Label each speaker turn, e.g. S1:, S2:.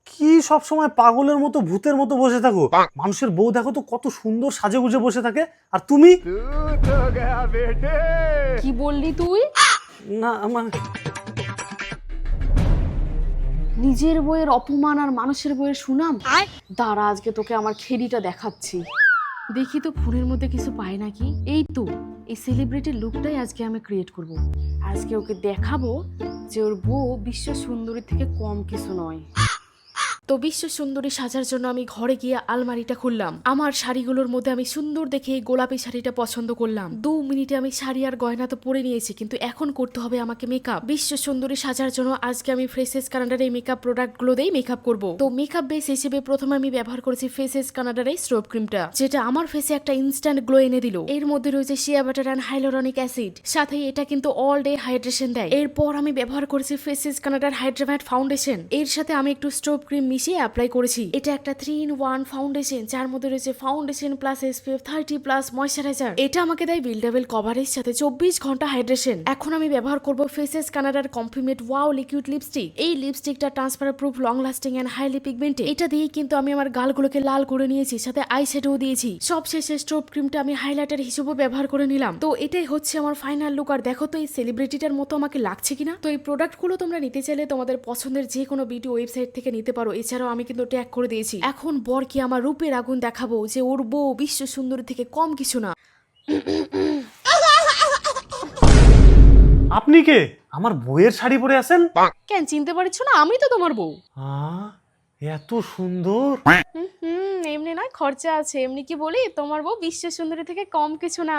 S1: কি সব সময় পাগলের মতো ভূতের মতো বসে থাকো? মানুষের বউ দেখো তো কত সুন্দর সাজে গুজে বসে থাকে, আর তুমি?
S2: কি বললি তুই?
S1: না মানে
S2: নিজের বইয়ের অপমান আর মানুষের বইয়ের সুনাম। দাঁড়া, আজকে তোকে আমার খেডিটা দেখাচ্ছি। দেখি তো ফোনের মধ্যে কিছু পাই নাকি। এই তো, এই সেলিব্রিটির লুকটাই আজকে আমি ক্রিয়েট করব। আজকে ওকে দেখাবো যে ওর বউ বিশ্ব সুন্দরী থেকে কম কিছু নয়। তো বিশ্ব সুন্দরী সাজার জন্য আমি ঘরে গিয়ে আলমারিটা খুললাম। আমার শাড়িগুলোর মধ্যে আমি সুন্দর দেখে এই গোলাপি শাড়িটা পছন্দ করলাম। 2 মিনিটে আমি শাড়ি আর গয়না তো পরে নিয়েছি, কিন্তু এখন করতে হবে আমাকে মেকআপ। বিশ্ব সুন্দরী সাজার জন্য আজকে আমি ফ্রেশেস কানাডার এই মেকআপ প্রোডাক্টগুলো দিয়েই মেকআপ করব। তো মেকআপ বেস হিসেবে প্রথমে আমি ব্যবহার করেছি ফেসেস কানাডার এই স্ট্রোব ক্রিমটা, যেটা আমার ফেসে একটা ইনস্ট্যান্ট গ্লো এনে দিল। এর মধ্যে রয়েছে shea butter and hyaluronic acid, সাথে এটা কিন্তু অল ডে হাইড্রেশন দেয়। এরপর আমি ব্যবহার করেছি ফেসেস কানাডার হাইড্রাম্যাট ফাউন্ডেশন। এর সাথে আমি একটু স্ট্রোব ক্রিম মিশিয়ে অ্যাপ্লাই করেছি। এটা একটা 3-in-1 ফাউন্ডেশন, যার মধ্যে রয়েছে foundation plus SPF 30 plus moisturiser. এটা আমাকে দেয় বিল্ডেবল কভারেজ সাথে 24 ঘন্টা হাইড্রেশন। এখন আমি ব্যবহার করব ফেসেস কানাডার কমপ্লিমেন্ট ওয়াও লিকুইড লিপস্টিক। এই লিপস্টিকটা transfer proof, long lasting and highly pigmented. এটা দিয়ে কিন্তু আমি আমার গালগুলোকে লাল করে নিয়েছি, সাথে আই শ্যাডো দিয়েছি। সব শেষে স্ট্রোব ক্রিমটা আমি হাইলাইটার হিসেবে ব্যবহার করে নিলাম। তো এটাই হচ্ছে আমার ফাইনাল লুক। আর দেখো তো এই সেলিব্রিটিটার মতো আমাকে লাগছে কিনা। তো এই প্রোডাক্টগুলো তোমরা নিতে চাইলে তোমাদের পছন্দের যে কোনো বিউটি ওয়েবসাইট থেকে নিতে পারো। এছাড়াও আমি কিন্তু ট্যাগ করে দিয়েছি। এখন বরকে আমার রূপের আগুন দেখাবো যে ওর বউ বিশ্ব সুন্দরী থেকে কম কিছু না।
S1: আপনি কে? আমার বউয়ের শাড়ি পরে আছেন?
S2: কেন চিনতে পারছো না? আমি তো তোমার বউ।
S1: এত সুন্দর।
S2: এমনি নয়, খরচা আছে। এমনি কি বলি, তোমার বউ বিশ্ব সুন্দরী থেকে কম কিছু না।